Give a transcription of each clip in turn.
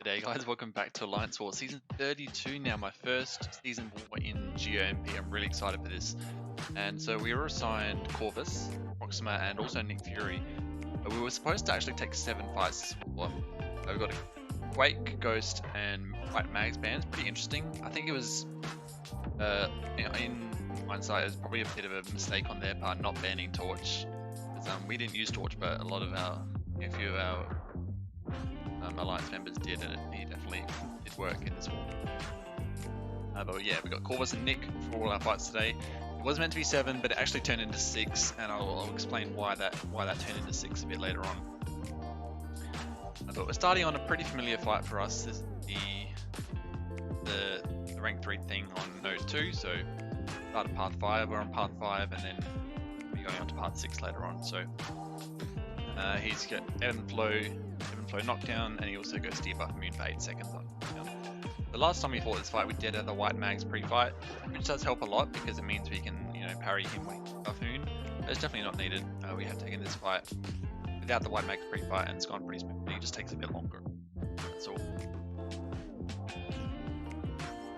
G'day guys, welcome back to Alliance War Season 32 now, my first season war in GOMP. I'm really excited for this. And so we were assigned Corvus, Proxima and also Nick Fury. But we were supposed to actually take 7 fights this war. So we got a Quake, Ghost and White Mags bans, pretty interesting. I think it was, in hindsight, it was probably a bit of a mistake on their part not banning Torch. Because, we didn't use Torch, but a few of our Alliance members did, and it definitely did work in this war. But yeah, we got Corvus and Nick for all our fights today. It was meant to be 7, but it actually turned into 6, and I'll explain why that turned into 6 a bit later on. But we're starting on a pretty familiar fight for us. This is the rank 3 thing on Node 2. So start at Path 5, we're on Path 5, and then we're going on to Path 6 later on. So he's got Ebb and Flow knockdown, and he also goes debuff immune for 8 seconds on knockdown. The last time we fought this fight, we did have the White Mags pre-fight, which does help a lot because it means we can, parry him when he buff immune. But it's definitely not needed. We have taken this fight without the White Mags pre-fight, and it's gone pretty smoothly. It just takes a bit longer. That's all.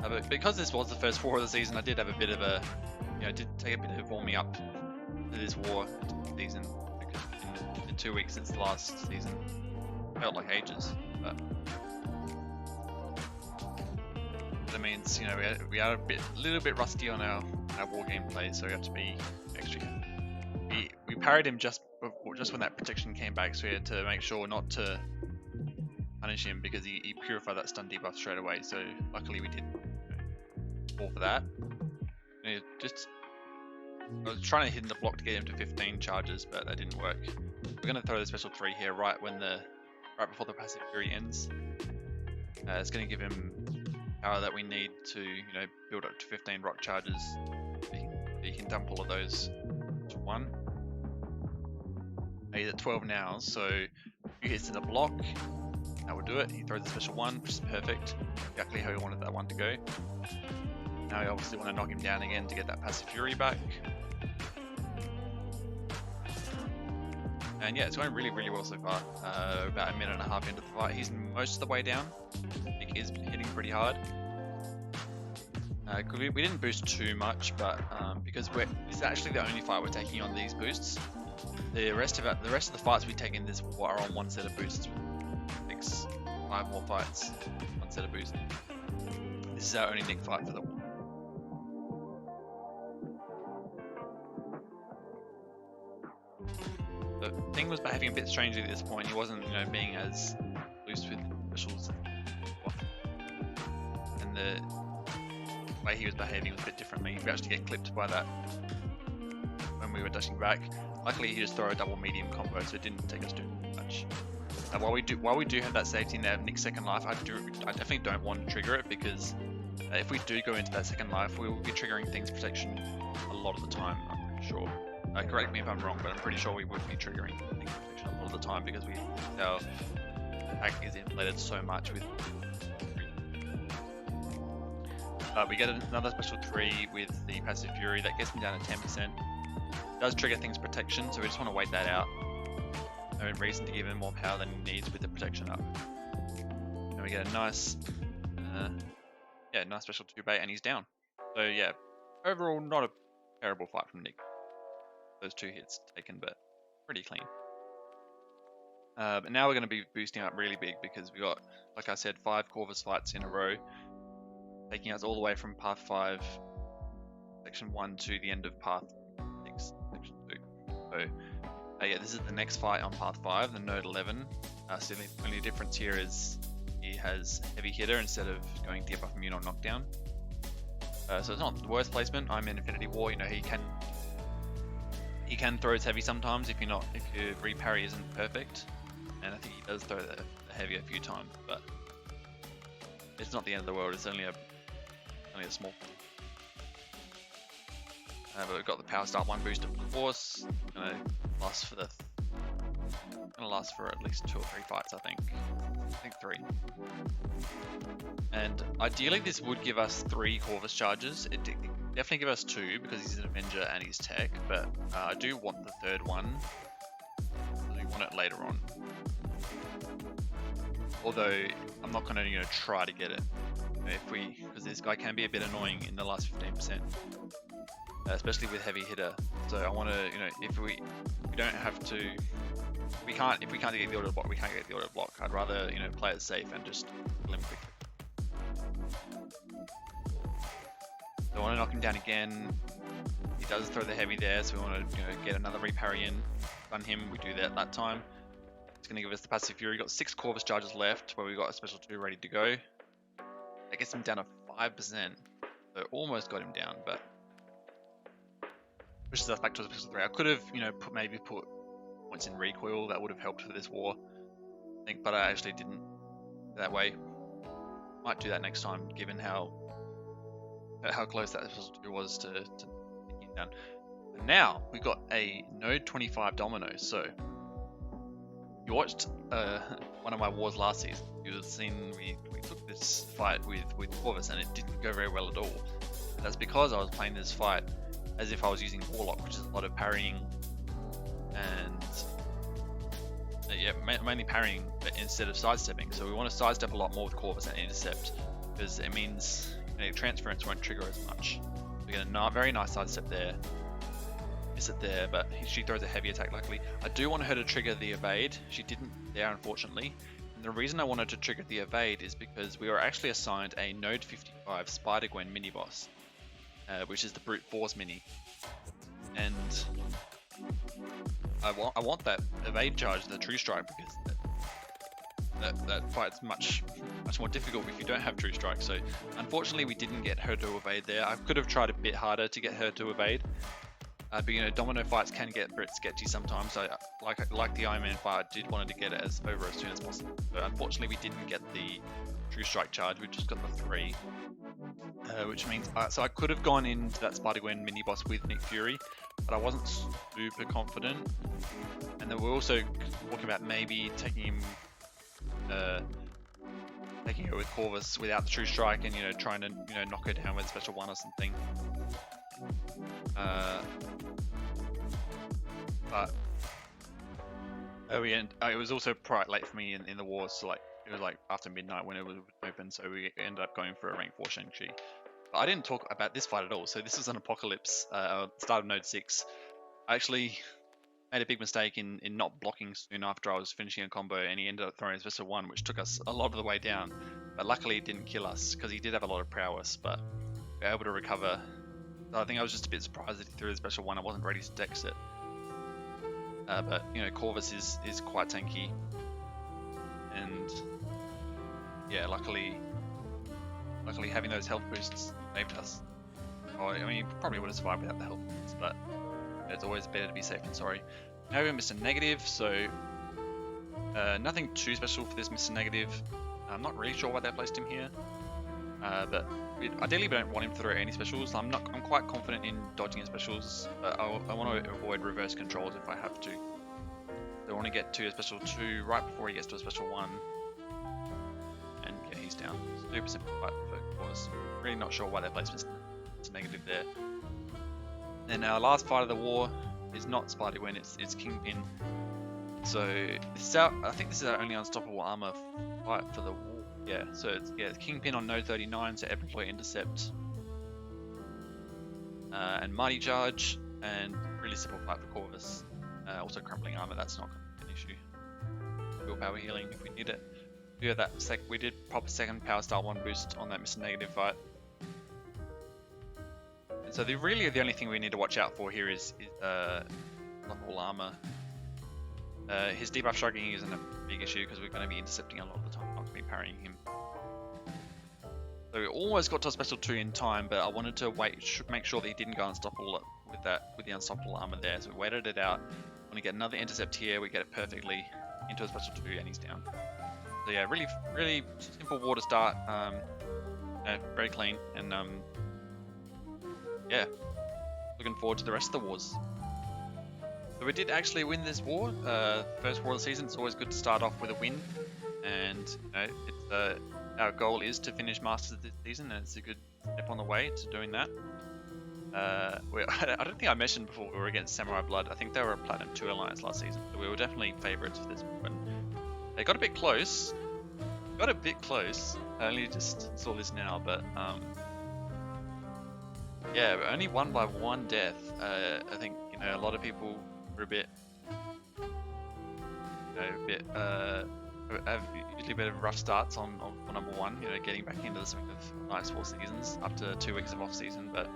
But because this was the first war of the season, I did have a bit of a, did take a bit of warming up to this war season, because in 2 weeks since the last season. Felt like ages, but that means we are a little bit rusty on our war gameplay, so we have to be extra. We parried him just when that protection came back, so we had to make sure not to punish him because he purified that stun debuff straight away. So luckily we did fall for that. I was trying to hit the block to get him to 15 charges, but that didn't work. We're going to throw the special 3 here right before the passive fury ends. It's going to give him power that we need to, build up to 15 rock charges. He can dump all of those to 1. He's at 12 now, so he hits in the block. That will do it. He throws the special 1, which is perfect. Exactly how we wanted that one to go. Now we obviously want to knock him down again to get that passive fury back. And yeah, it's going really, really well so far. About a minute and a half into the fight, he's most of the way down. Nick is hitting pretty hard. We didn't boost too much, but because this is actually the only fight we're taking on these boosts. The rest of the fights we take in this war are on one set of boosts. It takes 5 more fights, one set of boosts. This is our only Nick fight for the war. The thing was behaving a bit strangely at this point. He wasn't, being as loose with specials, and the way he was behaving was a bit differently. We actually get clipped by that when we were dashing back. Luckily, he just threw a double medium combo, so it didn't take us too much. While we do have that safety in there of Nick's second life, I definitely don't want to trigger it because if we do go into that second life, we will be triggering things protection a lot of the time. I'm pretty sure. Correct me if I'm wrong, but I'm pretty sure we would be triggering things protection a lot of the time because our attack is inflated so much with. We get another special 3 with the passive fury that gets him down to 10%. Does trigger things protection, so we just want to wait that out. No reason to give him more power than he needs with the protection up. And we get a nice special 2 bait, and he's down. So yeah, overall not a terrible fight from Nick. Those 2 hits taken, but pretty clean. But now we're going to be boosting up really big because we got, like I said, 5 Corvus fights in a row, taking us all the way from Path 5, Section 1 to the end of Path 6, Section 2. So yeah, this is the next fight on Path 5, the Node 11. So the only difference here is he has heavy hitter instead of going debuff immune on knockdown. So it's not the worst placement. I'm in Infinity War, he can throw his heavy sometimes if your reparry isn't perfect, and I think he does throw the heavy a few times, but it's not the end of the world. It's only a small. But we've got the power start 1 boost of Force. Gonna last for at least 2 or 3 fights, I think 3. And ideally this would give us 3 Corvus charges. It definitely give us 2 because he's an Avenger and he's tech, but I do want the 3rd one because we want it later on. Although I'm not going to try to get it because this guy can be a bit annoying in the last 15%, especially with heavy hitter. So I want to if we don't have to, if we can't get the auto block, we can't get the auto block. I'd rather play it safe and just kill him quickly. So I want to knock him down again. He does throw the heavy there, so we want to get another reparry in. Stun him. We do that time. It's going to give us the passive fury. We've got 6 Corvus charges left, where we've got a special 2 ready to go. That gets him down to 5%. So almost got him down, but pushes us back to a special 3. I could have, maybe put points in recoil. That would have helped for this war, I think, but I actually didn't that way. Might do that next time, given how close that special 2 was to taking him down. And now we've got a node 25 Domino. So you watched one of my wars last season. You would have seen we took this fight with Corvus and it didn't go very well at all. And that's because I was playing this fight as if I was using Warlock, which is a lot of parrying and mainly parrying instead of sidestepping. So we want to sidestep a lot more with Corvus and intercept, because it means transference won't trigger as much. We get a very nice sidestep there. Miss it there, but she throws a heavy attack luckily. I do want her to trigger the evade. She didn't there, unfortunately. And the reason I wanted to trigger the evade is because we were actually assigned a node 55 Spider-Gwen mini boss, which is the brute force mini. And I want that evade charge, the true strike, because that fight's much more difficult if you don't have true strike. So unfortunately we didn't get her to evade there. I could have tried a bit harder to get her to evade. But Domino fights can get a bit sketchy sometimes. So like the Iron Man fight, I did want to get it over as soon as possible. But unfortunately we didn't get the true strike charge. We just got the 3, which means so I could have gone into that Spider-Gwen mini boss with Nick Fury, but I wasn't super confident. And then we're also talking about maybe taking him, taking her with Corvus without the true strike, and trying to knock her down with a special 1 or something. But it was also quite late for me in the war, so it was after midnight when it was open, so we ended up going for a rank 4 Shang-Chi. But I didn't talk about this fight at all. So this was an Apocalypse, start of node 6. I actually made a big mistake in not blocking soon after I was finishing a combo, and he ended up throwing his special 1, which took us a lot of the way down. But luckily it didn't kill us, because he did have a lot of prowess, but we were able to recover. So I think I was just a bit surprised that he threw his special 1. I wasn't ready to dex it. But Corvus is quite tanky, and yeah, luckily having those health boosts saved us. I mean, he probably would have survived without the health boosts, but it's always better to be safe than sorry. Now we have Mr. Negative, so nothing too special for this Mr. Negative. I'm not really sure why they placed him here, but ideally we don't want him to throw any specials. I'm quite confident in dodging his specials, but I want to avoid reverse controls if I have to. So I want to get to a special 2 right before he gets to a special 1, and yeah, he's down. Super simple fight for Corvus. Really not sure why they placed Mr. Negative there. Then our last fight of the war is not Spider-Gwen, it's Kingpin. So this is I think this is our only unstoppable armor fight for the war. Yeah, so it's Kingpin on node 39, so Epic Employee Intercept, and Mighty Charge, and really simple fight for Corvus. Also crumpling armor, that's not an issue. Willpower healing if we need it. We did pop a second power style 1 boost on that Mr. Negative fight. And so the only thing we need to watch out for here is unstoppable armor. His debuff shrugging isn't a big issue because we're going to be intercepting a lot of the time, not going to be parrying him. So we almost got to a special 2 in time, but I wanted to make sure that he didn't go unstoppable with the unstoppable armor there. So we waited it out. When we get another intercept here, we get it perfectly into a special 2, and he's down. So yeah, really simple war to start. Very clean, and yeah, looking forward to the rest of the wars. So we did actually win this war, first war of the season. It's always good to start off with a win, and our goal is to finish Masters this season, and it's a good step on the way to doing that. I don't think I mentioned before we were against Samurai Blood. I think they were a Platinum 2 Alliance last season, so we were definitely favourites for this one. They got a bit close, got a bit close. I only just saw this now, but yeah, we only won by 1 death. I think a lot of people were a bit, have usually a bit of rough starts on number 1. Getting back into the swing of nice 4 seasons after 2 weeks of off season, but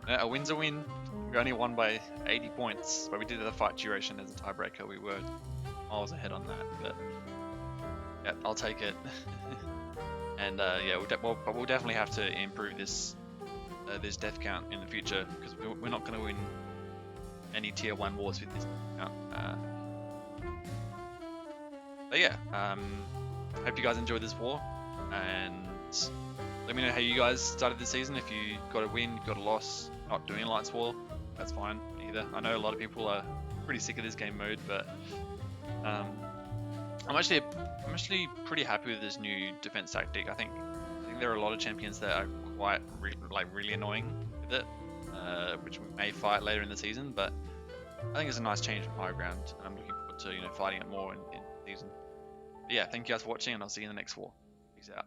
a win's a win. We only won by 80 points, but we did the fight duration as a tiebreaker. We were miles ahead on that, but yeah, I'll take it. And yeah, we'll definitely have to improve this death count in the future, because we're not going to win any tier 1 wars with this count. But yeah, hope you guys enjoyed this war, and let me know how you guys started the season. If you got a win, got a loss, not doing Alliance War, that's fine either. I know a lot of people are pretty sick of this game mode, but I'm actually pretty happy with this new defense tactic. I think there are a lot of champions that are quite really annoying with it, which we may fight later in the season. But I think it's a nice change from high ground, and I'm looking forward to fighting it more in the season. But yeah, thank you guys for watching, and I'll see you in the next war. Peace out.